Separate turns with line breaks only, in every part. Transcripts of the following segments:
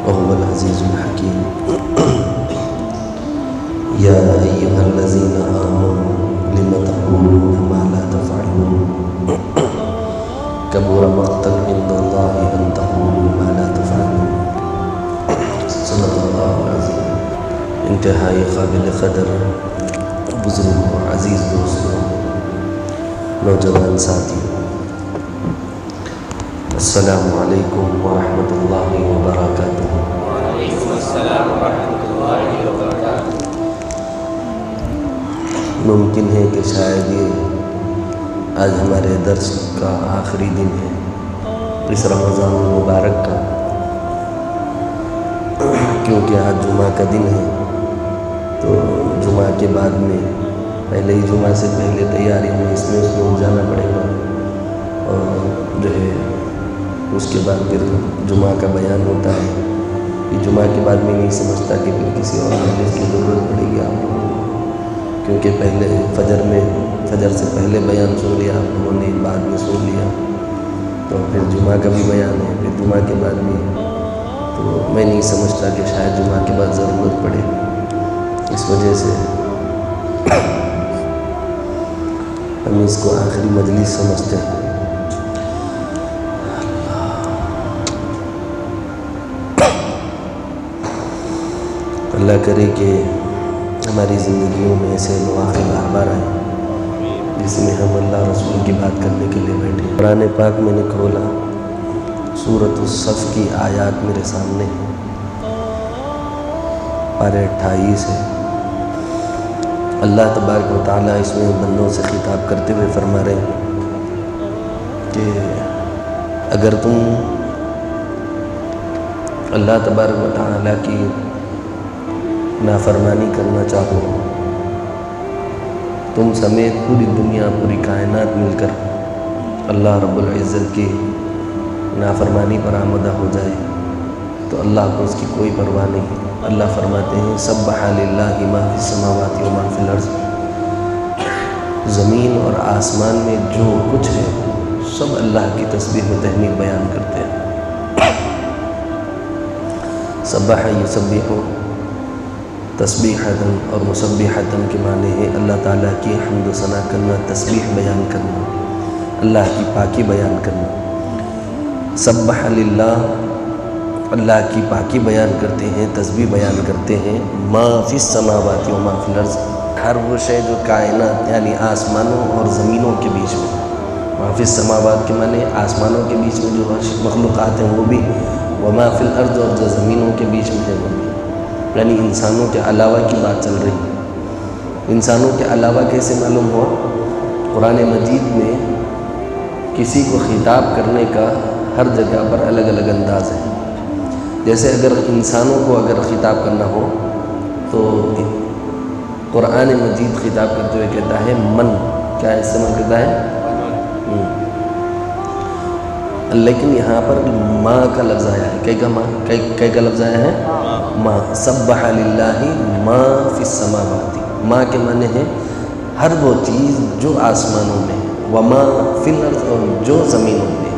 وهو العزيز الحكيم. يا أيها الذين آمنوا لم تقولون ما لا تفعلون كبر مقتا عند الله أن تقولوا ما لا تفعلون. صدق اللہ العظیم. انتہائی قابل قدر بزرگ اور عزیز دوستوں، نوجوان ساتھیوں، السلام علیکم ورحمۃ اللہ وبرکاتہ.
وعلیکم السلام ورحمۃ اللہ وبرکاتہ.
ممکن ہے کہ شاید یہ آج ہمارے درس کا آخری دن ہے اس رمضان المبارک کا، کیونکہ آج جمعہ کا دن ہے. تو جمعہ کے بعد میں پہلے ہی جمعہ سے پہلے تیاریوں میں اس میں جانا پڑے گا، اور جو ہے اس کے بعد پھر جمعہ کا بیان ہوتا ہے. یہ جمعہ کے بعد میں نہیں سمجھتا کہ پھر کسی اور مجلس کی ضرورت پڑے گی آپ لوگوں کو، کیونکہ پہلے فجر سے پہلے بیان سن لیا آپ لوگوں نے، بعد میں سن لیا، تو پھر جمعہ کا بھی بیان ہے، پھر جمعہ کے بعد بھی. تو میں نہیں سمجھتا کہ شاید جمعہ کے بعد ضرورت پڑے، اس وجہ سے ہم اس کو آخری مجلس سمجھتے ہیں. اللہ کرے کہ ہماری زندگیوں میں ایسے مواقع بار بار آئیں جس میں ہم اللہ رسول کی بات کرنے کے لیے بیٹھے. قرآن پاک میں نے کھولا، سورۃ الصف کی آیات میرے سامنے ہیں، پارہ 28 ہے. اللہ تبارک و تعالیٰ اس میں بندوں سے خطاب کرتے ہوئے فرما رہے ہیں کہ اگر تم اللہ تبارک و تعالیٰ کی نافرمانی کرنا چاہو، تم سمیت پوری دنیا، پوری کائنات مل کر اللہ رب العزت کی نافرمانی پر آمدہ ہو جائے تو اللہ کو اس کی کوئی پرواہ نہیں. اللہ فرماتے ہیں سبح للہ ما فی السماوات و ما فی الارض، زمین اور آسمان میں جو کچھ ہے سب اللہ کی تسبیح و تحمید بیان کرتے ہیں. سبح یسبح تسبیحۃ اور مسبحۃ کے معنی ہے اللہ تعالیٰ کی حمد و ثنا کرنا، تسبیح بیان کرنا، اللہ کی پاکی بیان کرنا. سبح للہ، اللہ کی پاکی بیان کرتے ہیں، تسبیح بیان کرتے ہیں. ما فی السماوات و ما فی الارض، ہر وہ شے جو کائنات یعنی آسمانوں اور زمینوں کے بیچ میں. ما فی السماوات کے معنی آسمانوں کے بیچ میں جو مخلوقات ہیں وہ بھی، وما فی الارض اور جو زمینوں کے بیچ میں ہے وہ بھی، یعنی انسانوں کے علاوہ کی بات چل رہی ہے. انسانوں کے علاوہ کیسے معلوم ہوا؟ قرآن مجید میں کسی کو خطاب کرنے کا ہر جگہ پر الگ الگ انداز ہے. جیسے اگر انسانوں کو اگر خطاب کرنا ہو تو قرآن مجید خطاب کرتے ہوئے کہتا ہے من، کیا استعمال کرتا ہے؟ لیکن یہاں پر ماں کا لفظ آیا ہے. کئی کا لفظ آیا ہے؟ ماں. سبح للہ ما فی السماوات، ماں کے معنی ہے ہر وہ چیز جو آسمانوں میں، وما فی الارض اور جو زمینوں میں،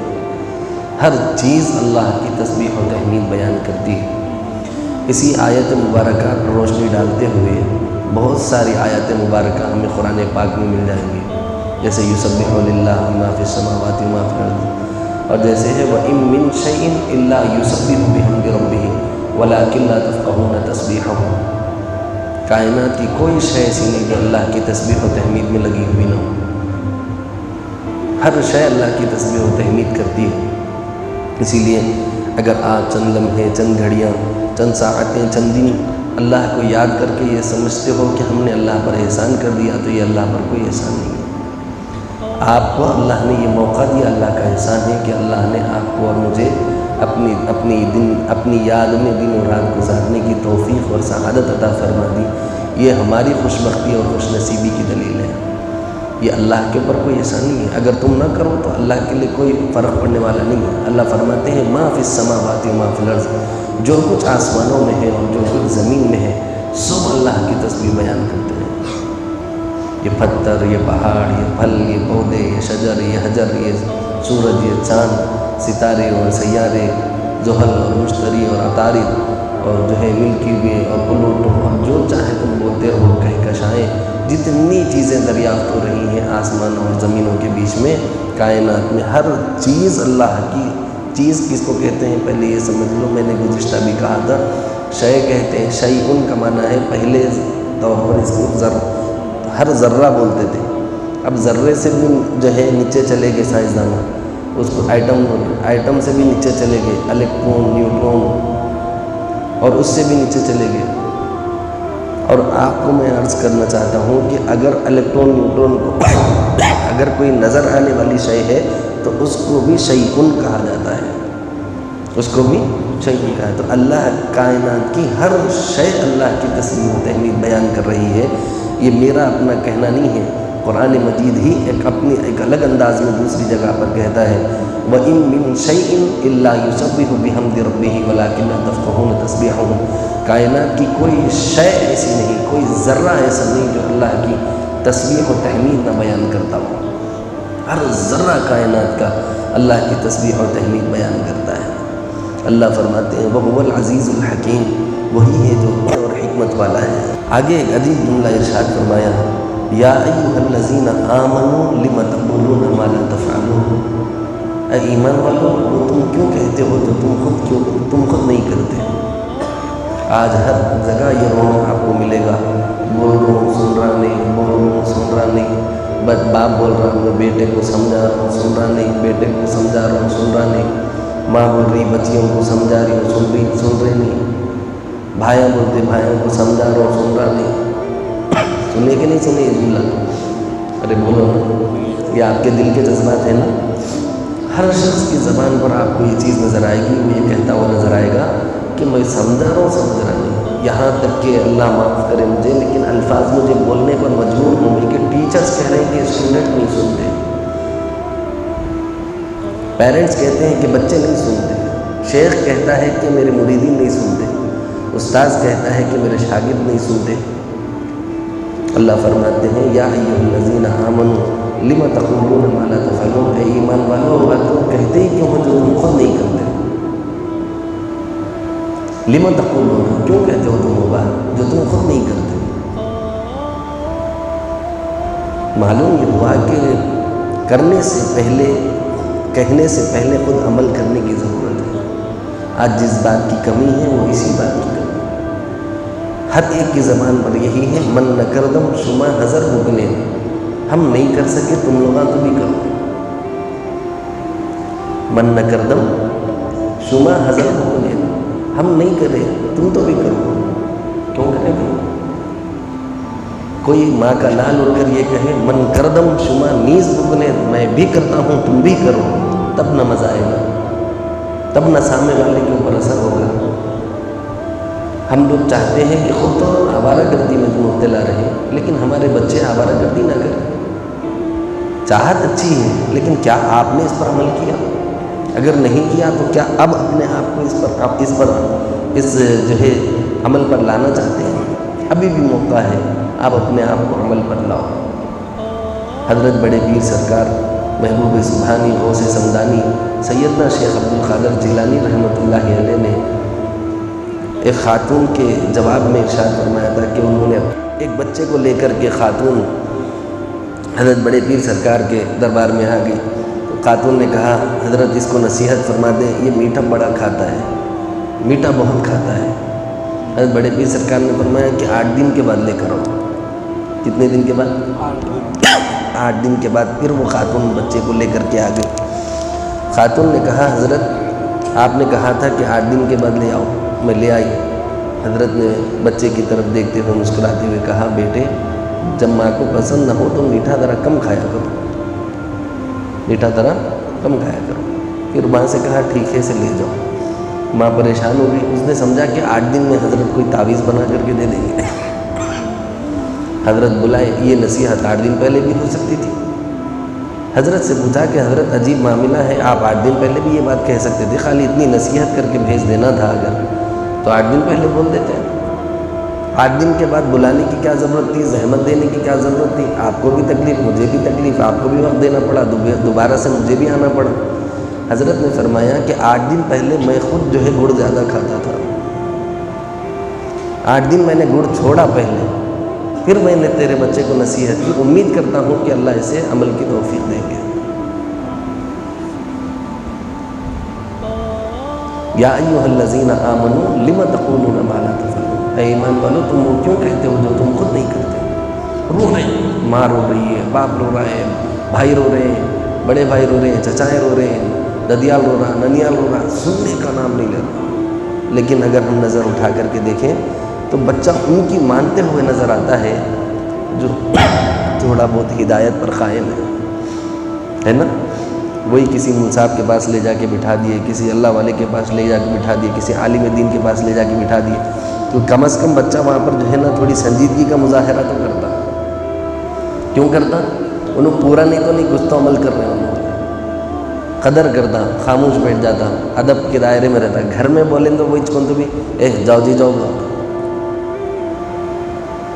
ہر چیز اللہ کی تسبیح و تحمید بیان کرتی ہے. اسی آیت مبارکہ پر روشنی ڈالتے ہوئے بہت ساری آیات مبارکہ ہمیں قرآن پاک میں مل جائیں گی، جیسے یسبح للہ ما فی السماوات و ما فی الارض، اور جیسے ہے وَإِن مِّن شَيْءٍ إِلَّا يُسَبِّحُ بِحَمْدِ رَبِّهِ وَلَٰكِن لَّا تَفْقَهُونَ تَسْبِيحَهُمْ. کائنات کی کوئی شے ایسی نہیں جو اللہ کی تسبیح و تحمید میں لگی ہوئی نہ ہو، ہر شے اللہ کی تسبیح و تحمید کرتی ہے. اسی لیے اگر آپ چند لمحے، چند گھڑیاں، چند ساعتیں، چند دن اللہ کو یاد کر کے یہ سمجھتے ہو کہ ہم نے اللہ پر احسان کر دیا، تو یہ اللہ پر کوئی احسان نہیں ہے. آپ کو اللہ نے یہ موقع دیا، اللہ کا احسان ہے کہ اللہ نے آپ کو اور مجھے اپنی یاد میں دن و رات گزارنے کی توفیق اور سعادت عطا فرما دی. یہ ہماری خوش بختی اور خوش نصیبی کی دلیل ہے. یہ اللہ کے اوپر کوئی احسان نہیں ہے. اگر تم نہ کرو تو اللہ کے لیے کوئی فرق پڑنے والا نہیں ہے. اللہ فرماتے ہیں ما فی السماوات و ما فی الارض، جو کچھ آسمانوں میں ہے اور جو کچھ زمین میں ہے سب اللہ کی تسبیح بیان کرتے ہیں. یہ پتھر، یہ پہاڑ، یہ پھل، یہ پودے، یہ شجر، یہ حجر، یہ سورج، یہ چاند، ستارے اور سیارے، زحل اور مشتری اور عطارد اور جو ہے ملکی وے اور پلوٹو اور جو چاہے تم بولتے رہو، کہکشائیں، جتنی چیزیں دریافت ہو رہی ہیں آسمان اور زمینوں کے بیچ میں، کائنات میں ہر چیز اللہ کی چیز کس کو کہتے ہیں پہلے یہ سمجھ لو. میں نے گزشتہ بھی کہا تھا شے کہتے ہیں، شیء کا معنی ہے پہلے طور پر اس کو ہر ذرہ بولتے تھے. اب ذرے سے بھی جو ہے نیچے چلے گئے سائنسدان، اس کو آئٹم سے بھی نیچے چلے گئے، الیکٹرون، نیوٹرون، اور اس سے بھی نیچے چلے گئے. اور آپ کو میں عرض کرنا چاہتا ہوں کہ اگر الیکٹرون نیوٹرون کو اگر کوئی نظر آنے والی شے ہے تو اس کو بھی شیء کہا جاتا ہے، اس کو بھی شیء کہا ہے. تو اللہ کائنات کی ہر شے اللہ کی تسبیح و تحمید بیان کر رہی ہے. یہ میرا اپنا کہنا نہیں ہے، قرآن مجید ہی ایک الگ انداز میں دوسری جگہ پر کہتا ہے وَإِن مِّن شَيْءٍ إِلَّا يُسَبِّحُ بِحَمْدِ رَبِّهِ وَلَٰكِن لَّا تَفْقَهُونَ تَسْبِيحَهُمْ. کائنات کی کوئی شے ایسی نہیں، کوئی ذرہ ایسا نہیں جو اللہ کی تسبیح و تحمید نہ بیان کرتا ہو. ہر ذرہ کائنات کا اللہ کی تسبیح و تحمید بیان کرتا ہے. اللہ فرماتے ہیں وَهُوَ الْعَزِيزُ الْحَكِيمُ، وہی ہے جو اور حکمت والا ہے. آگے ایک عجیب جملہ ارشاد فرمایا یا ایھا الذین آمنوا لم تقولون ما لا تفعلون. اے ایمان والو، وہ تم کیوں کہتے ہو تو تم خود نہیں کرتے. آج ہر جگہ یہ رونا آپ کو ملے گا، بول رہا ہوں سن رہا نہیں، بول رہا ہوں سن رہا نہیں. بس باپ بول رہا ہوں بیٹے کو سمجھا رہا ہوں سن رہا نہیں، بیٹے کو سمجھا رہا ہوں سن رہا نہیں. ماں بول رہی بچیوں کو سمجھا رہی ہوں سن رہے نہیں. بھائیاں بولتے بھائیوں کو سمجھا رہا ہوں سن رہا نہیں. سنے کہ نہیں سنے یہ جملہ؟ ارے بولو نا، یہ آپ کے دل کے جذبات ہیں نا. ہر شخص کی زبان پر آپ کو یہ چیز نظر آئے گی، وہ یہ کہتا ہوا نظر آئے گا کہ میں سمجھا رہا ہوں سمجھ رہا نہیں. یہاں تک کہ اللہ معاف کرے مجھے، لیکن الفاظ مجھے بولنے پر مجبور ہوں گے کہ ٹیچرز کہہ رہے ہیں کہ اسٹوڈنٹ نہیں سنتے، پیرنٹس کہتے ہیں کہ بچے نہیں سنتے، شیخ کہتا ہے کہ میرے مریدین نہیں سنتے، استاذ کہتا ہے کہ میرے شاگرد نہیں سنتے. اللہ فرماتے ہیں یا ایھا الذین آمنوا لم تقولون ما لا تفعلون. اے ایمان والو، تم کہتے ہی کیوں ہو جو تم خود نہیں کرتے؟ لم تقولون، کیوں کہتے ہو تم وہ بات جو تم خود نہیں کرتے؟ معلوم یہ ہوا کہ کرنے سے پہلے، کہنے سے پہلے خود عمل کرنے کی ضرورت ہے. آج جس بات کی کمی ہے وہ اسی بات کی کمی. ہر ایک کی زبان پر یہی ہے من نکردم شما حضر مغنے. ہم نہیں کر سکے تم لوگاں تو بھی کرو. من نکردم شما حضر مغنے، ہم نہیں کرے تم تو بھی کرو. کیوں کرے گا؟ کوئی ماں کا لال اٹھ کر یہ کہے من کردم شما نیز مغنے، میں بھی کرتا ہوں تم بھی کرو، تب نہ مزہ آئے گا، تب نہ سامنے والے کے اوپر اثر ہوگا. ہم لوگ چاہتے ہیں کہ خود تو آوارہ گردی میں مبتلا رہے، لیکن ہمارے بچے آوارہ گردی نہ کریں. چاہت اچھی ہے، لیکن کیا آپ نے اس پر عمل کیا؟ اگر نہیں کیا تو کیا اب اپنے آپ کو اس جو ہے عمل پر لانا چاہتے ہیں؟ ابھی بھی موقع ہے، آپ اپنے آپ کو عمل پر لاؤ. حضرت بڑے پیر سرکار محبوب سبحانی غوث سمدانی سیدنا شیخ عبدالقادر جیلانی رحمۃ اللہ علیہ نے ایک خاتون کے جواب میں ارشاد فرمایا تھا کہ انہوں نے ایک بچے کو لے کر کے خاتون حضرت بڑے پیر سرکار کے دربار میں آ گئی. تو خاتون نے کہا حضرت اس کو نصیحت فرما دیں، یہ میٹھا بڑا کھاتا ہے، میٹھا بہت کھاتا ہے. حضرت بڑے پیر سرکار نے فرمایا کہ 8 دن کے بعد لے کر آؤ. کتنے دن کے بعد؟ 8 دن کے بعد پھر وہ خاتون بچے کو لے کر کے آ گئی. خاتون نے کہا حضرت آپ نے کہا تھا کہ 8 دن کے بعد لے آؤ، میں لے آئی. حضرت نے بچے کی طرف دیکھتے ہوئے مسکراتے ہوئے کہا بیٹے جب ماں کو پسند نہ ہو تو میٹھا ذرا کم کھایا کرو، میٹھا ذرا کم کھایا کرو. پھر ماں سے کہا ٹھیک ہے سے لے جاؤ. ماں پریشان ہو گئی، اس نے سمجھا کہ 8 دن میں حضرت کوئی تعویذ بنا کر کے دے دیں گے. حضرت بلائے، یہ نصیحت 8 دن پہلے بھی ہو سکتی تھی. حضرت سے پوچھا کہ حضرت عجیب معاملہ ہے، آپ 8 دن پہلے بھی یہ بات کہہ سکتے تھے، خالی اتنی نصیحت کر کے بھیج دینا تھا اگر تو 8 دن پہلے بول دیتے ہیں. 8 دن کے بعد بلانے کی کیا ضرورت تھی، زحمت دینے کی کیا ضرورت تھی؟ آپ کو بھی تکلیف، مجھے بھی تکلیف، آپ کو بھی وقت دینا پڑا، دوبارہ سے مجھے بھی آنا پڑا. حضرت نے فرمایا کہ 8 دن پہلے میں خود جو ہے گڑ زیادہ کھاتا تھا، 8 دن میں نے گڑ چھوڑا پہلے، پھر میں نے تیرے بچے کو نصیحت کی، امید کرتا ہوں کہ اللہ اسے عمل کی توفیق دیں گے۔ یا ایھا الذین آمنوا لم تقولون ما لا تفعلون، اے ایمان والو تم وہ کیوں کہتے ہو جو تم خود نہیں کرتے؟ رو رہے ہیں، ماں رو رہی ہے، باپ رو رہا ہے، بھائی رو رہے ہیں، بڑے بھائی رو رہے ہیں، چچائیں رو رہے ہیں، ددیال رو رہا، ننیال رو رہا، سننے کا نام نہیں لے رہا۔ لیکن اگر ہم نظر اٹھا کر کے دیکھیں تو بچہ ان کی مانتے ہوئے نظر آتا ہے جو تھوڑا بہت ہدایت پر قائم ہے نا؟ وہی کسی منصاب کے پاس لے جا کے بٹھا دیے، کسی اللہ والے کے پاس لے جا کے بٹھا دیے، کسی عالم دین کے پاس لے جا کے بٹھا دیے، تو کم از کم بچہ وہاں پر جو ہے نا تھوڑی سنجیدگی کا مظاہرہ تو کرتا۔ کیوں کرتا؟ انہوں پورا نہیں تو نہیں، کچھ تو عمل کر رہے ہیں، انہوں قدر کرتا، خاموش بیٹھ جاتا، ادب کے دائرے میں رہتا۔ گھر میں بولیں تو وہی کون تو بھی جاؤ جی جاؤ بولتا،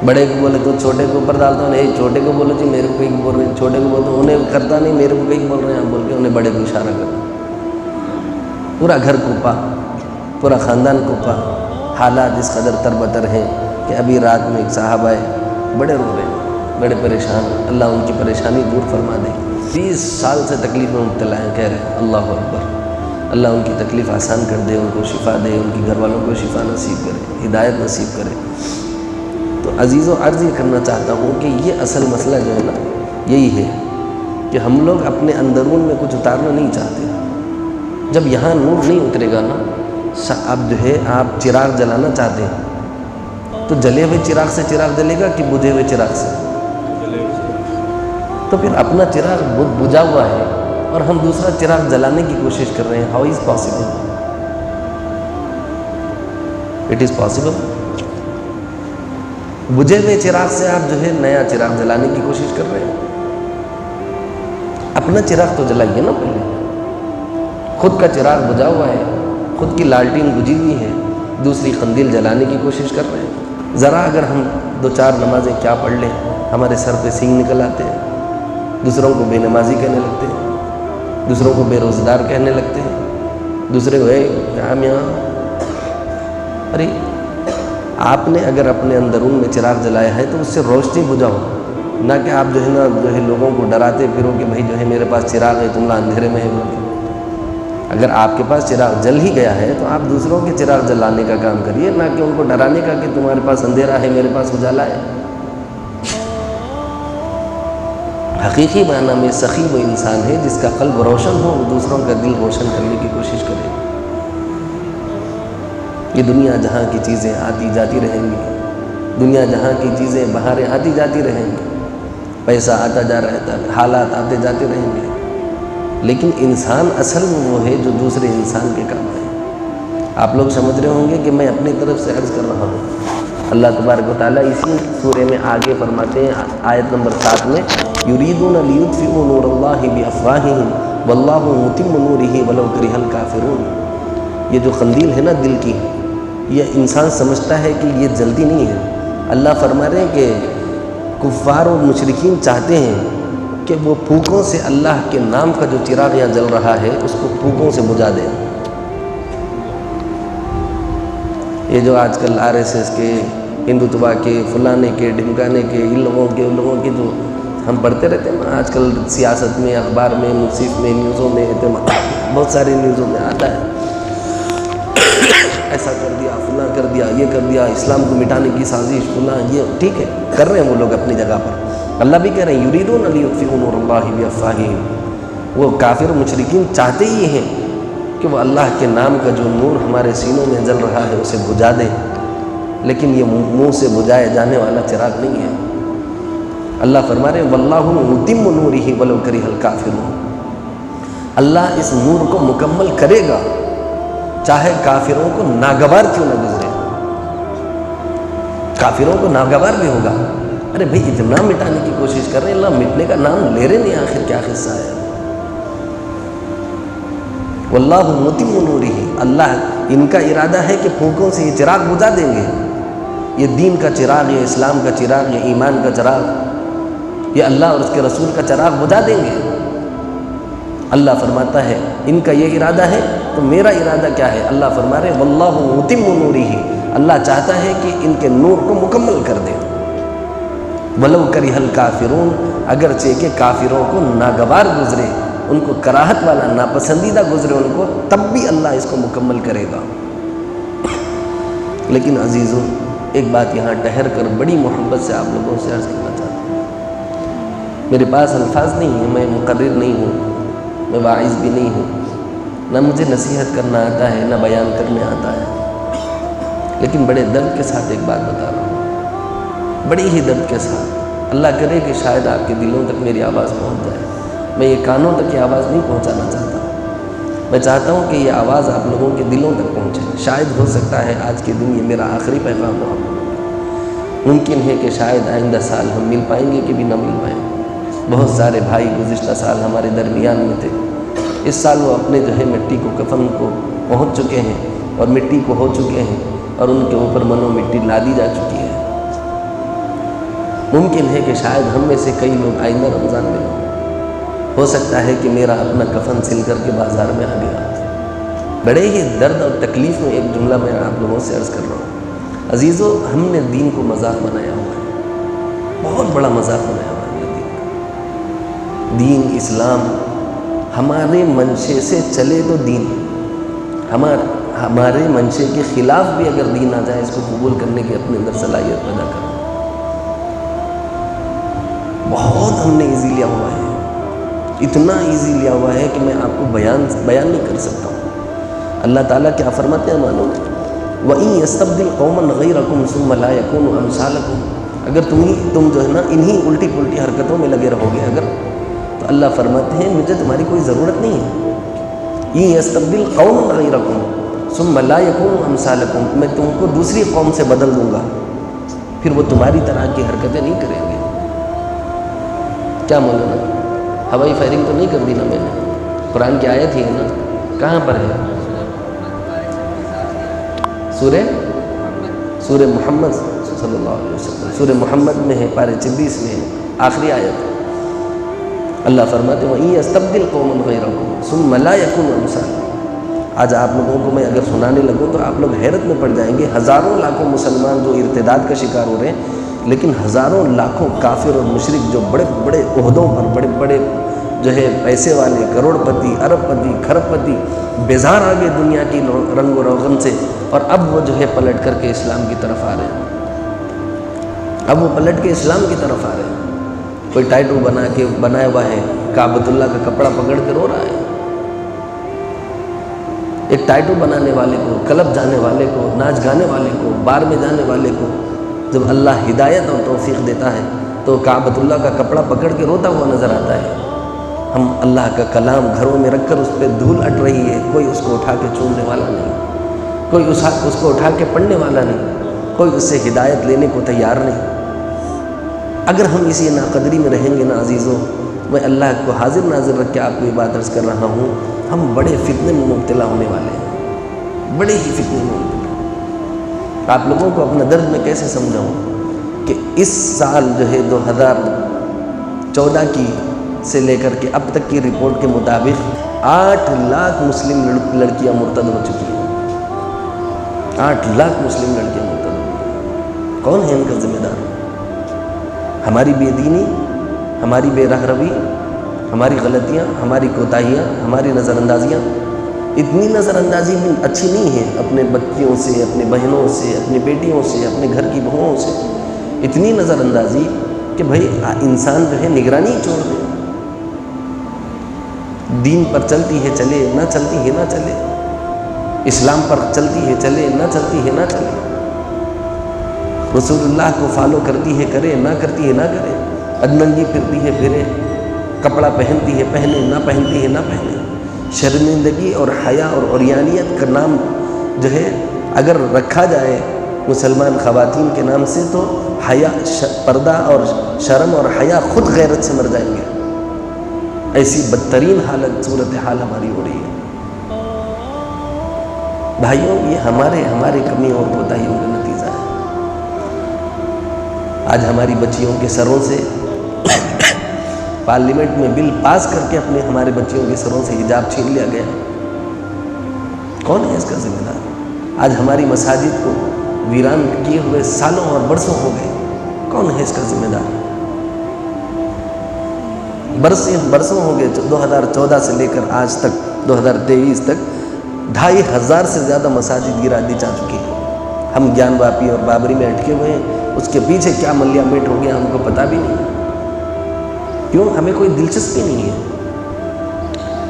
بڑے کو بولے تو چھوٹے کے اوپر ڈالتا ہوں، چھوٹے کو بولو جی میرے کو کہیں بول رہے ہیں، چھوٹے کو بولتا ہوں انہیں کرتا نہیں، میرے کو کہیں بول رہے ہیں آپ بول کے انہیں بڑے کو اشارہ کرتا۔ پورا گھر کوپا، پورا خاندان کوپا۔ حالات اس قدر تربتر ہیں کہ ابھی رات میں ایک صاحب آئے، بڑے رو رہے ہیں، بڑے پریشان، اللہ ان کی پریشانی دور فرما دے۔ 20 سال سے تکلیف میں مبتلا ہیں، کہہ رہے ہیں اللہ اکبر، اللہ ان کی تکلیف آسان کر دے، ان کو شفا دے، ان کے گھر والوں کو شفا نصیب کرے، ہدایت نصیب کرے۔ تو عزیزو عرض یہ کرنا چاہتا ہوں کہ یہ اصل مسئلہ جو ہے نا یہی ہے کہ ہم لوگ اپنے اندرون میں کچھ اتارنا نہیں چاہتے۔ جب یہاں نور نہیں اترے گا نا، اب جو ہے آپ چراغ جلانا چاہتے ہیں تو جلے ہوئے چراغ سے چراغ جلے گا کہ بجھے ہوئے چراغ سے؟ تو پھر اپنا چراغ بجھا ہوا ہے اور ہم دوسرا چراغ جلانے کی کوشش کر رہے ہیں۔ How is possible? It is possible? بجھے ہوئے چراغ سے آپ جو ہے نیا چراغ جلانے کی کوشش کر رہے ہیں۔ اپنا چراغ تو جلائیے نا پہلے، خود کا چراغ بجھا ہوا ہے، خود کی لالٹین بجھی ہوئی ہے، دوسری قندیل جلانے کی کوشش کر رہے ہیں۔ ذرا اگر ہم 2-4 نمازیں کیا پڑھ لیں، ہمارے سر پہ سینگ نکل آتے ہیں، دوسروں کو بے نمازی کہنے لگتے ہیں، دوسروں کو بے روزگار کہنے لگتے ہیں، دوسرے کو یہاں ارے آپ نے اگر اپنے اندرون میں چراغ جلایا ہے تو اس سے روشنی بجھاؤ، نہ کہ آپ جو ہے نا جو ہے لوگوں کو ڈراتے پھرو کہ بھائی جو ہے میرے پاس چراغ ہے، تم اندھیرے میں ہے۔ اگر آپ کے پاس چراغ جل ہی گیا ہے تو آپ دوسروں کے چراغ جلانے کا کام کریے، نہ کہ ان کو ڈرانے کا کہ تمہارے پاس اندھیرا ہے میرے پاس اجالا ہے۔ حقیقی معنی میں سخی وہ انسان ہے جس کا قلب روشن ہو، دوسروں کا دل روشن کرنے کی کوشش کرے۔ یہ دنیا جہاں کی چیزیں آتی جاتی رہیں گی، دنیا جہاں کی چیزیں بہاریں آتی جاتی رہیں گی، پیسہ آتا جا رہتا ہے، حالات آتے جاتے رہیں گے، لیکن انسان اصل میں وہ ہے جو دوسرے انسان کے کام ہے۔ آپ لوگ سمجھ رہے ہوں گے کہ میں اپنی طرف سے عرض کر رہا ہوں۔ اللہ تبارک و تعالیٰ اسی سورے میں آگے فرماتے ہیں آیت نمبر 7 میں، یریدون لیطفئوا نور اللہ بافواہہم واللہ متم نورہ ولو کرہ الکافرون۔ یہ جو قندیل ہے نا دل کی، یہ انسان سمجھتا ہے کہ یہ جلدی نہیں ہے۔ اللہ فرما رہے ہیں کہ کفار و مشرکین چاہتے ہیں کہ وہ پھوکوں سے اللہ کے نام کا جو چراغ یہاں جل رہا ہے اس کو پھوکوں سے بجھا دیں۔ یہ جو آج کل RSS کے، ہندوتوا کے، فلانے کے، ڈھمکانے کے، ان لوگوں کے جو ہم پڑھتے رہتے ہیں نا آج کل سیاست میں، اخبار میں، منصف میں، نیوزوں میں، بہت ساری نیوزوں میں آتا ہے ایسا کر دیا، فلاں کر دیا، یہ کر دیا، اسلام کو مٹانے کی سازش، فلاں، یہ ٹھیک ہے کر رہے ہیں وہ لوگ اپنی جگہ پر۔ اللہ بھی کہہ رہے ہیں یریدون لیطفئوا نور اللہ بافواہہم، وہ کافر و مشرکین چاہتے ہی ہیں کہ وہ اللہ کے نام کا جو نور ہمارے سینوں میں جل رہا ہے اسے بجھا دیں، لیکن یہ منہ سے بجھائے جانے والا چراغ نہیں ہے۔ اللہ فرما رہے ہیں واللہ متم نورہ ولو کرہ الکافرون، اللہ اس نور کو مکمل کرے گا چاہے کافروں کو ناگوار کیوں نہ گزرے۔ کافروں کو ناگوار بھی ہوگا، ارے بھئی اتنا مٹانے کی کوشش کر رہے ہیں، اللہ مٹنے کا نام لے رہے نہیں، آخر کیا قصہ ہے۔ واللہ متم نورہ، اللہ ان کا ارادہ ہے کہ پھونکوں سے یہ چراغ بجھا دیں گے، یہ دین کا چراغ، یہ اسلام کا چراغ، یہ ایمان کا چراغ، یہ اللہ اور اس کے رسول کا چراغ بجھا دیں گے۔ اللہ فرماتا ہے ان کا یہ ارادہ ہے تو میرا ارادہ کیا ہے؟ اللہ فرما رہے واللہ متم نورہ، اللہ چاہتا ہے کہ ان کے نور کو مکمل کر دے، ولو کرہ الکافرون، اگرچہ کہ کافروں کو ناگوار گزرے، ان کو کراہت والا ناپسندیدہ گزرے ان کو، تب بھی اللہ اس کو مکمل کرے گا۔ لیکن عزیزوں ایک بات یہاں ٹھہر کر بڑی محبت سے آپ لوگوں سے عرض کرنا چاہتا ہوں، میرے پاس الفاظ نہیں ہیں، میں مقرر نہیں ہوں، میں واعظ بھی نہیں ہوں، نہ مجھے نصیحت کرنا آتا ہے نہ بیان کرنے آتا ہے، لیکن بڑے درد کے ساتھ ایک بات بتا رہا ہوں، بڑی ہی درد کے ساتھ۔ اللہ کرے کہ شاید آپ کے دلوں تک میری آواز پہنچ جائے، میں یہ کانوں تک یہ آواز نہیں پہنچانا چاہتا، میں چاہتا ہوں کہ یہ آواز آپ لوگوں کے دلوں تک پہنچے۔ شاید ہو سکتا ہے آج کے دن یہ میرا آخری پیغام ہو، ممکن ہے کہ شاید آئندہ سال ہم مل پائیں گے کہ بھی نہ مل پائیں۔ بہت سارے بھائی گزشتہ سال ہمارے درمیان میں تھے، اس سال وہ اپنے جو ہے مٹی کو کفن کو پہنچ چکے ہیں اور مٹی کو ہو چکے ہیں اور ان کے اوپر منو مٹی لا دی جا چکی ہے۔ ممکن ہے کہ شاید ہم میں سے کئی لوگ آئندہ رمضان میں ہوں، ہو سکتا ہے کہ میرا اپنا کفن سل کر کے بازار میں آ گیا۔ بڑے ہی درد اور تکلیف میں ایک جملہ میں آپ لوگوں سے عرض کر رہا ہوں، عزیزو ہم نے دین کو مذاق بنایا ہوا ہے، بہت بڑا مذاق بنایا ہوا ہے دین کا۔ دین اسلام ہمارے منشے سے چلے تو دین، ہمارے منشے کے خلاف بھی اگر دین آ جائے اس کو قبول کرنے کی اپنے اندر صلاحیت پیدا کرنا، بہت ہم نے ایزی لیا ہوا ہے، اتنا ایزی لیا ہوا ہے کہ میں آپ کو بیان نہیں کر سکتا ہوں۔ اللہ تعالیٰ کیا فرماتے ہیں معلوم؟ وَإِن يَسْتَبْدِلْ قَوْمًا غَيْرَكُمْ ثُمَّ لَا يَكُونُوا أَمْثَالَكُمْ، اگر تم جو ہے نا انہی الٹی پلٹی حرکتوں میں لگے رہو گے اگر، تو اللہ فرماتے ہیں مجھے تمہاری کوئی ضرورت نہیں ہے۔ إِن يَسْتَبْدِلْ قَوْمًا غَيْرَكُمْ ثُمَّ لَا يَكُونُوا أَمْثَالَكُمْ، میں تم کو دوسری قوم سے بدل دوں گا، پھر وہ تمہاری طرح کی حرکتیں نہیں کریں گے۔ کیا مولانا ہوائی فائرنگ تو نہیں کر دی نا میں نے؟ قرآن کی آیت ہی ہے نا، کہاں پر ہے؟ سورہ محمد صلی اللہ علیہ وسلم، سورہ محمد میں ہے، پارے 26 میں ہے، آخری آیت۔ اللہ فرماتے ہیں وَإِن يَسْتَبْدِلْ قَوْمًا غَيْرَكُمْ ثُمَّ لَا يَكُونُوا أَمْثَالَكُمْ۔ آج آپ لوگوں کو میں اگر سنانے لگوں تو آپ لوگ حیرت میں پڑ جائیں گے، ہزاروں لاکھوں مسلمان جو ارتداد کا شکار ہو رہے ہیں، لیکن ہزاروں لاکھوں کافر اور مشرک جو بڑے بڑے عہدوں پر، بڑے بڑے جو ہے پیسے والے، کروڑ پتی، ارب پتی، کھرب پتی، بیزار آگے دنیا کی رنگ و روغن سے، اور اب وہ جو ہے پلٹ کر کے اسلام کی طرف آ رہے ہیں، اب وہ پلٹ کے اسلام کی طرف آ رہے ہیں۔ کوئی ٹائٹو بنایا ہوا ہے، کعبۃ اللہ کا کپڑا پکڑ کے رو رہا ہے۔ ایک ٹائٹو بنانے والے کو، کلب جانے والے کو، ناچ گانے والے کو، بار میں جانے والے کو جب اللہ ہدایت اور توفیق دیتا ہے تو کعبۃ اللہ کا کپڑا پکڑ کے روتا ہوا نظر آتا ہے۔ ہم اللہ کا کلام گھروں میں رکھ کر اس پہ دھول اٹ رہی ہے، کوئی اس کو اٹھا کے چومنے والا نہیں، کوئی اس کو اٹھا کے پڑھنے والا نہیں، کوئی اس سے ہدایت لینے کو تیار نہیں۔ اگر ہم اسی ناقدری میں رہیں گے نا عزیزوں، میں اللہ کو حاضر ناظر رکھ کے آپ کو یہ بات عرض کر رہا ہوں، ہم بڑے فتنے میں مبتلا ہونے والے ہیں، بڑے ہی فتنے میں مبتلا۔ آپ لوگوں کو اپنا درد میں کیسے سمجھاؤں کہ اس سال جو ہے 2014 کی سے لے کر کے اب تک کی رپورٹ کے مطابق 8 لاکھ مسلم لڑکیاں مرتد ہو چکی ہیں، 8 لاکھ مسلم لڑکیاں مرتد ہو چکی ہیں۔ کون ہے ان کا ذمہ دار؟ ہماری بے دینی، ہماری بے رہروی، ہماری غلطیاں، ہماری کوتاہیاں، ہماری نظر اندازیاں۔ اتنی نظر اندازی بھی اچھی نہیں ہے اپنے بچیوں سے، اپنے بہنوں سے، اپنی بیٹیوں سے، اپنے گھر کی بہوؤں سے، اتنی نظر اندازی کہ بھائی انسان جو ہے نگرانی چھوڑ دے، دین پر چلتی ہے چلے، نہ چلتی ہے نہ چلے، اسلام پر چلتی ہے چلے، نہ چلتی ہے نہ چلے، رسول اللہ کو فالو کرتی ہے کرے، نہ کرتی ہے نہ کرے، ادننگی پھرتی ہے پھرے، کپڑا پہنتی ہے پہنے، نہ پہنتی ہے نہ پہنے۔ شرمندگی اور حیا اور عریانیت کا نام جو ہے اگر رکھا جائے مسلمان خواتین کے نام سے تو حیا، پردہ اور شرم اور حیا خود غیرت سے مر جائیں گے۔ ایسی بدترین حالت صورتحال ہماری ہو رہی ہے۔ بھائیوں یہ ہمارے کمیوں اور کوتاہیوں کا نتیجہ ہے۔ آج ہماری بچیوں کے سروں سے پارلیمنٹ میں بل پاس کر کے ہمارے بچیوں کے سروں سے حجاب چھین لیا گیا. کون ہے اس کا ذمہ دار؟ آج ہماری مساجد کو ویران کیے ہوئے سالوں اور برسوں ہو گئے. کون ہے اس کا ذمہ دار؟ برسوں ہو گئے. 2014 سے لے کر آج تک 2023 تک 2500 سے زیادہ مساجد گرا دی جا چکی ہیں. ہم گیان واپی اور بابری میں اٹکے ہوئے ہیں. اس کے پیچھے کیا ملیا میٹ ہو گیا ہم کو پتہ بھی نہیں. کیوں؟ ہمیں کوئی دلچسپی نہیں ہے.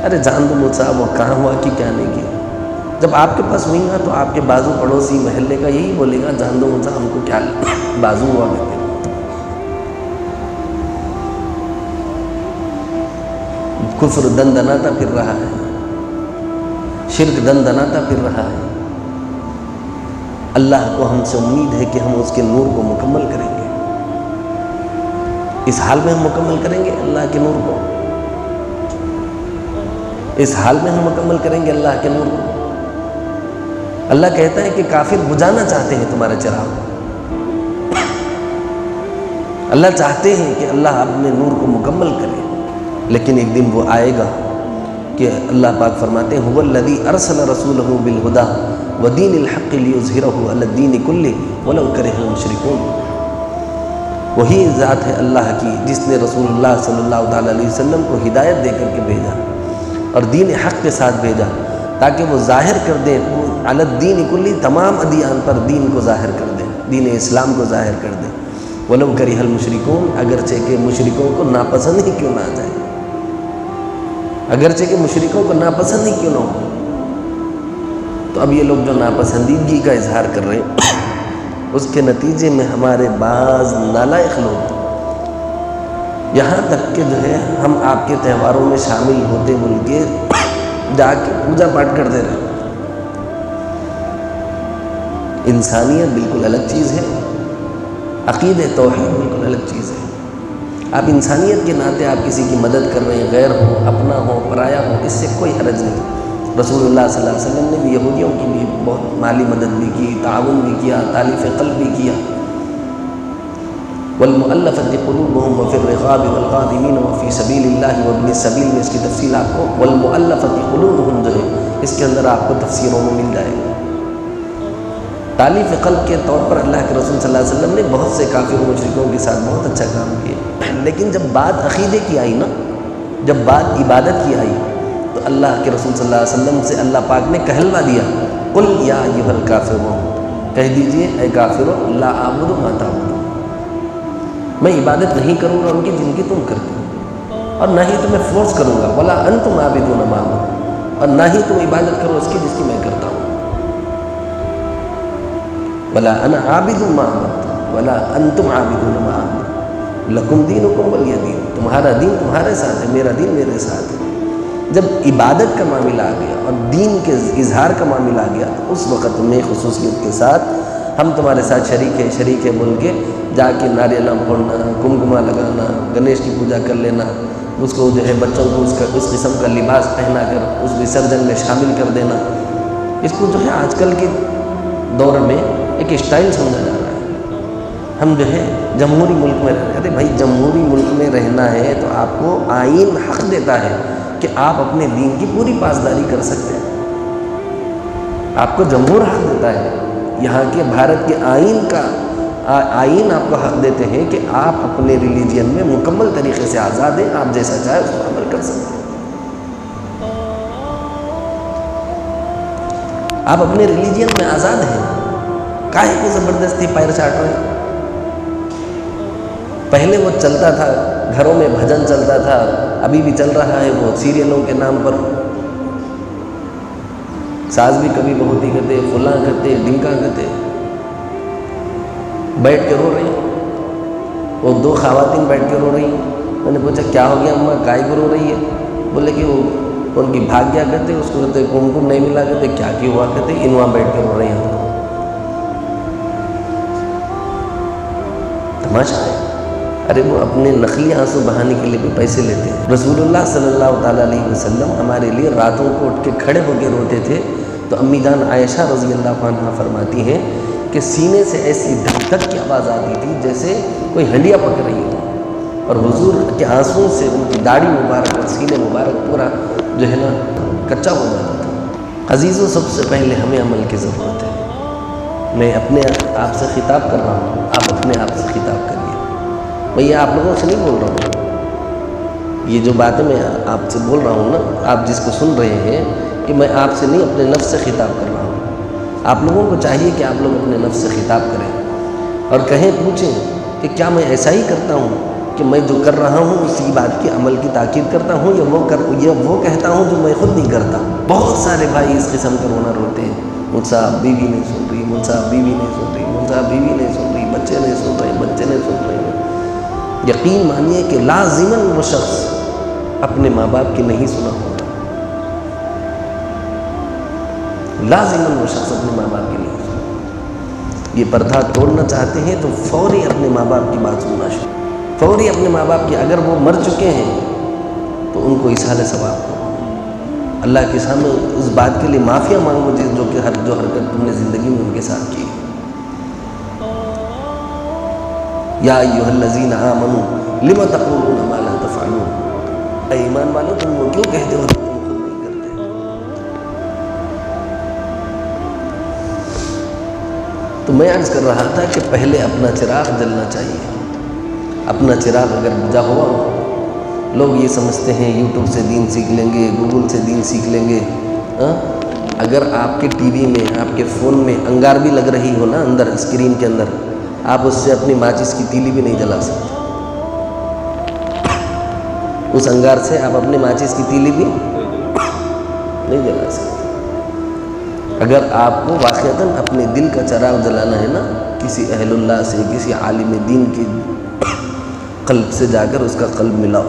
ارے جان دو مجھ صاحب وہ کہاں ہوا کہ کیا نہیں کیا. جب آپ کے پاس ہوئی گا تو آپ کے بازو پڑوسی محلے کا یہی بولے گا جان دو مجھ صاحب ہم کو کیا بازو ہوا کہتے ہیں. کفر دن دناتا پھر رہا ہے. شرک دن دناتا پھر رہا ہے. اللہ کو ہم سے امید ہے کہ ہم اس کے نور کو مکمل کریں گے. اس حال میں ہم مکمل کریں گے اللہ کے نور کو. اس حال میں ہم مکمل کریں گے اللہ کے نور کو. اللہ کہتا ہے کہ کافر بجھانا چاہتے ہیں تمہارا چراغ. اللہ چاہتے ہیں کہ اللہ اپنے نور کو مکمل کرے، لیکن ایک دن وہ آئے گا کہ اللہ پاک فرماتے ہیں هو الذی ارسل رسولہ بالہدی ودین الحق لیظہرہ علی الدین کلہ ولو کرہ المشرکون. وہی ذات ہے اللہ کی جس نے رسول اللہ صلی اللہ تعالیٰ علیہ وسلم کو ہدایت دے کر کے بھیجا اور دین حق کے ساتھ بھیجا تاکہ وہ ظاہر کر دیں علی الدین کلی، تمام ادیان پر دین کو ظاہر کر دیں، دین اسلام کو ظاہر کر دیں. ولو کرہ المشرکون، اگرچہ کہ مشرکوں کو ناپسند ہی کیوں نہ آ جائے. اگرچہ کہ مشرکوں کو ناپسند ہی کیوں نہ ہو. تو اب یہ لوگ جو ناپسندیدگی کا اظہار کر رہے ہیں اس کے نتیجے میں ہمارے بعض نالائق لوگ یہاں تک کہ جو ہے ہم آپ کے تہواروں میں شامل ہوتے بول کے جا کے پوجا پاٹ کر دے رہے ہیں. انسانیت بالکل الگ چیز ہے، عقیدہ توحید بالکل الگ چیز ہے. آپ انسانیت کے ناطے آپ کسی کی مدد کر رہے ہیں، غیر ہو، اپنا ہو، پرایا ہو، اس سے کوئی حرج نہیں. رسول اللہ صلی اللہ علیہ وسلم نے بھی یہودیوں کی بھی بہت مالی مدد بھی کی، تعاون بھی کیا، تالیف قلب بھی کیا. والمؤلفۃ قلوبہم وفی الرقاب والغارمین وفی سبیل اللہ وابن السبیل میں اس کی تفصیل آپ کو والمؤلفۃ قلوبہم جو ہے اس کے اندر آپ کو تفسیروں میں مل جائے گا. تالیف قلب کے طور پر اللہ کے رسول صلی اللہ علیہ وسلم نے بہت سے کافر مشرکوں کے ساتھ بہت اچھا کام کیا. لیکن جب بات عقیدے کی آئی نا، جب بات عبادت کی آئی تو اللہ کے رسول صلی اللہ علیہ وسلم سے اللہ پاک نے کہلوا دیا قل یا ایھا الکافرون، کہہ دیجئے اے کافروں لا اعبد ما تعبدون، میں عبادت نہیں کروں گا ان کی جن کی تم کرتے ہو، اور نہ ہی تمہیں فورس کروں گا. ولا انتم عابدون ما اعبد، اور نہ ہی تم عبادت کرو اس کی جس کی میں کرتا ہوں. ولا انا عابد ما عبدتم ولا انتم عابدون ما اعبد لکم دینکم ولی دین، تمہارا دین تمہارے ساتھ ہے، میرا دین میرے ساتھ ہے. جب عبادت کا معاملہ آ گیا اور دین کے اظہار کا معاملہ آ گیا تو اس وقت میں خصوصیت کے ساتھ ہم تمہارے ساتھ شریک ہے بول کے جا کے ناریل پھوڑنا، کمکما لگانا، گنیش کی پوجا کر لینا، اس کو جو ہے بچوں کو اس قسم کا لباس پہنا کر اس وسرجن میں شامل کر دینا، اس کو جو ہے آج کل کے دور میں ایک اسٹائل سمجھا جا رہا ہے. ہم جو ہے جمہوری ملک میں رہ رہے ہیں. ارے بھائی جمہوری ملک میں رہنا ہے تو آپ کو آئین حق دیتا ہے کہ آپ اپنے دین کی پوری پاسداری کر سکتے ہیں. آپ کو جمہور حق دیتا ہے، یہاں کے بھارت کے آئین آپ کو حق دیتے ہیں کہ آپ اپنے ریلیجین میں مکمل طریقے سے آزاد ہیں، آپ جیسا چاہے اس پر عمل کر سکتے ہیں. آپ اپنے ریلیجین میں آزاد ہیں، کاہے کو زبردستی پیر چاٹ رہے ہیں. پہلے وہ چلتا تھا، گھروں میں بھجن چلتا تھا، ابھی بھی چل رہا ہے وہ سیریلوں کے نام پر. ساز بھی کبھی بہت ہی کرتے، فلاں کرتے، ڈنکا کرتے، بیٹھ کے رو رہی ہیں. وہ 2 خواتین بیٹھ کے رو رہی ہیں. میں نے پوچھا کیا ہو گیا اماں، کائے کو رو رہی ہے؟ بولے کہ وہ ان کی بھاگ گیا کرتے، اس کو کہتے کمکم نہیں ملا کرتے، کیا ہوا کرتے، انواں بیٹھ کے رو رہی ہیں. تماشا ہے. ارے وہ اپنے نقلی آنسو بہانے کے لیے بھی پیسے لیتے ہیں. رسول اللہ صلی اللہ تعالیٰ علیہ وسلم ہمارے لیے راتوں کو اٹھ کے کھڑے ہو کے روتے تھے تو امی جان عائشہ رضی اللہ عنہا فرماتی ہیں کہ سینے سے ایسی دھک دھک کی آواز آتی تھی جیسے کوئی ہنڈیا پک رہی ہو. اور حضور کے آنسوؤں سے ان کی داڑھی مبارک اور سینے مبارک پورا جو ہے نا کچا ہو جاتا تھا۔ عزیزوں، سب سے پہلے ہمیں عمل کی ضرورت ہے۔ میں اپنے آپ سے خطاب کر رہا ہوں، آپ اپنے آپ سے خطاب کریے۔ میں یہ آپ لوگوں سے نہیں بول رہا ہوں، یہ جو باتیں میں آپ سے بول رہا ہوں نا، آپ جس کو سن رہے ہیں، کہ میں آپ سے نہیں اپنے نفس سے خطاب کر رہا ہوں۔ آپ لوگوں کو چاہیے کہ آپ لوگ اپنے نفس سے خطاب کریں اور کہیں، پوچھیں کہ کیا میں ایسا ہی کرتا ہوں کہ میں جو کر رہا ہوں اسی بات کی عمل کی تاکید کرتا ہوں، یا وہ کہتا ہوں جو میں خود نہیں کرتا۔ بہت سارے بھائی اس قسم کا رونا روتے ہیں، مجھ صاحب بیوی نہیں سن رہی، مجھ صاحب بیوی نہیں سن رہی، مجھ صاحب بیوی نہیں سن رہی، بچے نہیں سن رہے، بچے نہیں سن رہے۔ یقین مانیے کہ لازماً وہ شخص اپنے ماں باپ کی نہیں سنا ہوگا، لازماً وہ شخص اپنے ماں باپ کی نہیں سنا۔ یہ پردہ توڑنا چاہتے ہیں تو فوری اپنے ماں باپ کی بات سننا شروع، فوری اپنے ماں باپ کی، اگر وہ مر چکے ہیں تو ان کو اصحال ثواب کرو، اللہ کے سامنے اس بات کے لیے معافیاں مانگو جو حرکت تم نے زندگی میں ان کے ساتھ کی۔ یا ایھا الذین آمنوا لم تقولون ما لا تفعلون، اے ایمان والو تم وہ کیوں کہتے ہو جو تم خود نہیں کرتے۔ تو میں عرض کر رہا تھا کہ پہلے اپنا چراغ جلنا چاہیے۔ اپنا چراغ اگر بجھا ہوا، لوگ یہ سمجھتے ہیں یوٹیوب سے دین سیکھ لیں گے، گوگل سے دین سیکھ لیں گے۔ اگر آپ کے ٹی وی میں، آپ کے فون میں انگار بھی لگ رہی ہو نا، اندر اسکرین کے اندر، آپ اس سے اپنی ماچس کی تیلی بھی نہیں جلا سکتے۔ اس انگار سے آپ اپنی ماچس کی تیلی بھی نہیں جلا سکتے۔ اگر آپ کو واقعتاً اپنے دل کا چراغ جلانا ہے نا، کسی اہل اللہ سے، کسی عالم دین کی قلب سے جا کر اس کا قلب ملاؤ،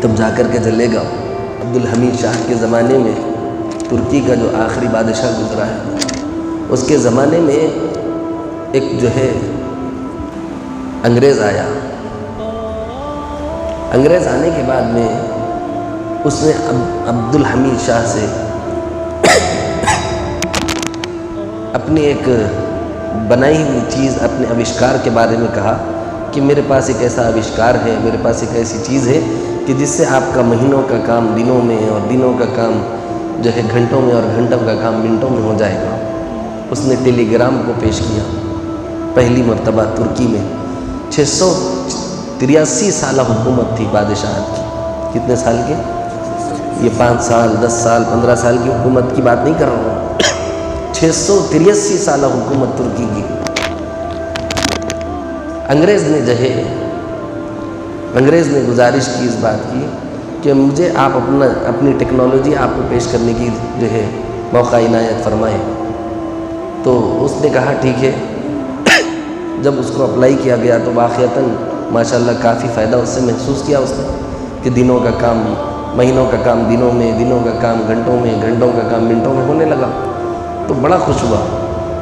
تب جا کر کے جلے گا۔ عبدالحمید شاہ کے زمانے میں، ترکی کا جو آخری بادشاہ گزرا ہے، اس کے زمانے میں ایک جو ہے انگریز آیا۔ انگریز آنے کے بعد میں اس نے عبدالحمید شاہ سے اپنی ایک بنائی ہوئی چیز، اپنے آوشکار کے بارے میں کہا کہ میرے پاس ایک ایسا آوشکار ہے، میرے پاس ایک ایسی چیز ہے کہ جس سے آپ کا مہینوں کا کام دنوں میں، اور دنوں کا کام جو ہے گھنٹوں میں، اور گھنٹوں کا کام منٹوں میں ہو جائے گا۔ اس نے ٹیلی گرام کو پیش کیا پہلی مرتبہ ترکی میں۔ 683 سالہ حکومت تھی بادشاہت کی۔ کتنے سال کی؟ یہ 5 سال، 10 سال، 15 سال کی حکومت کی بات نہیں کر رہا ہوں، 683 سالہ حکومت ترکی کی۔ انگریز نے گزارش کی اس بات کی کہ مجھے آپ اپنی ٹیکنالوجی آپ کو پیش کرنے کی جو ہے موقع عنایت فرمائیں۔ تو اس نے کہا ٹھیک ہے۔ جب اس کو اپلائی کیا گیا تو واقعتاً ماشاءاللہ کافی فائدہ اس سے محسوس کیا اس نے، کہ دنوں کا کام مہینوں کا کام دنوں میں، دنوں کا کام گھنٹوں میں، گھنٹوں کا کام منٹوں میں ہونے لگا۔ تو بڑا خوش ہوا۔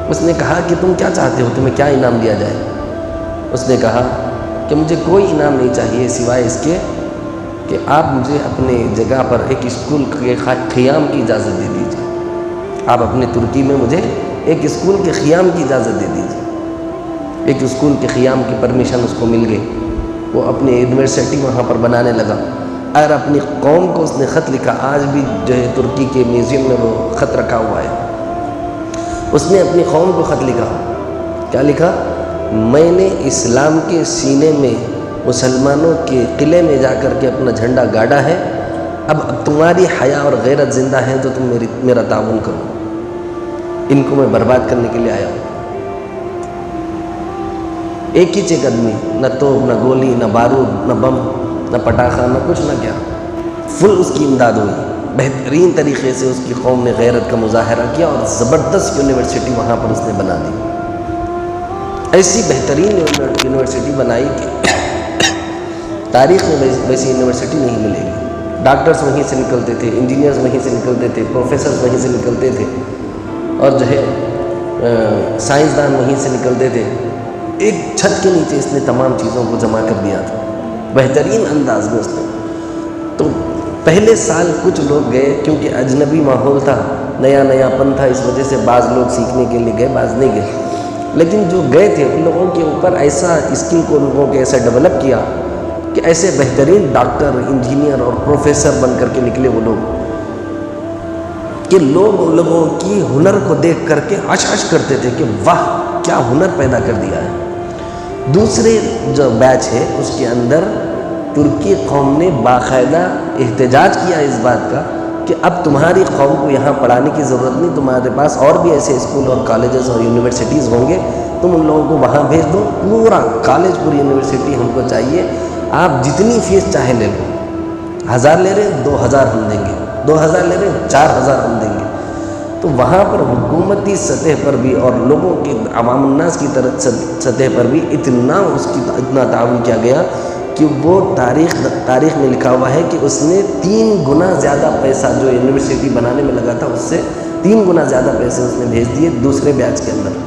اس نے کہا کہ تم کیا چاہتے ہو، تمہیں کیا انعام دیا جائے؟ اس نے کہا کہ مجھے کوئی انعام نہیں چاہیے سوائے اس کے کہ آپ مجھے اپنے جگہ پر ایک اسکول کے قیام کی اجازت دے دیجیے۔ آپ اپنے ترکی میں مجھے ایک اسکول کے قیام کی اجازت دے دیجیے۔ ایک اسکول کے قیام کی پرمیشن اس کو مل گئی۔ وہ اپنی یونیورسٹی وہاں پر بنانے لگا، اور اپنی قوم کو اس نے خط لکھا۔ آج بھی جو ہے ترکی کے میوزیم میں وہ خط رکھا ہوا ہے۔ اس نے اپنی قوم کو خط لکھا۔ کیا لکھا؟ میں نے اسلام کے سینے میں مسلمانوں کے قلعے میں جا کر کے اپنا جھنڈا گاڑا ہے، اب تمہاری حیا اور غیرت زندہ ہے تو تم میرا تعاون کرو، ان کو میں برباد کرنے کے لیے آیا ہوں۔ ایک ہی چیک آدمی، نہ توپ، نہ گولی، نہ بارود، نہ بم، نہ پٹاخہ، نہ کچھ، نہ کیا، فل اس کی امداد ہوئی۔ بہترین طریقے سے اس کی قوم نے غیرت کا مظاہرہ کیا اور زبردست یونیورسٹی وہاں پر اس نے بنا دی۔ ایسی بہترین یونیورسٹی بنائی کہ تاریخ میں ویسی یونیورسٹی نہیں ملے گی۔ ڈاکٹرز وہیں سے نکلتے تھے، انجینئرز وہیں سے نکلتے تھے، پروفیسرز وہیں سے نکلتے تھے، اور جو ہے سائنسدان وہیں سے نکلتے تھے۔ ایک چھت کے نیچے اس نے تمام چیزوں کو جمع کر دیا تھا بہترین انداز میں اس نے۔ تو پہلے سال کچھ لوگ گئے، کیونکہ اجنبی ماحول تھا، نیا پن تھا، اس وجہ سے بعض لوگ سیکھنے کے لیے گئے، بعض نہیں گئے۔ لیکن جو گئے تھے ان لوگوں کے اوپر ایسا اسکل کو ان لوگوں کے ایسا ڈیولپ کیا کہ ایسے بہترین ڈاکٹر انجینئر اور پروفیسر بن کر کے نکلے وہ لوگ کہ لوگ ان لوگوں کی ہنر کو دیکھ کر کے عش کرتے تھے کہ واہ کیا ہنر پیدا کر دیا ہے۔ دوسرے جو بیچ ہے اس کے اندر ترکی قوم نے باقاعدہ احتجاج کیا اس بات کا کہ اب تمہاری قوم کو یہاں پڑھانے کی ضرورت نہیں، تمہارے پاس اور بھی ایسے اسکول اور کالجز اور یونیورسٹیز ہوں گے، تم ان لوگوں کو وہاں بھیج دو، پورا کالج پوری یونیورسٹی ہم کو چاہیے، آپ جتنی فیس چاہے لے لو، 1000 لے رہے 2000 ہم دیں گے، 2000 لے رہے 4000 ہم دیں گے۔ تو وہاں پر حکومتی سطح پر بھی اور لوگوں کی عوام الناس کی طرف سطح پر بھی اتنا تعاون کیا گیا کہ وہ تاریخ میں لکھا ہوا ہے کہ اس نے 3 گنا زیادہ پیسہ جو یونیورسٹی بنانے میں لگا تھا اس سے 3 گنا زیادہ پیسے اس نے بھیج دیے دوسرے بیچ کے اندر۔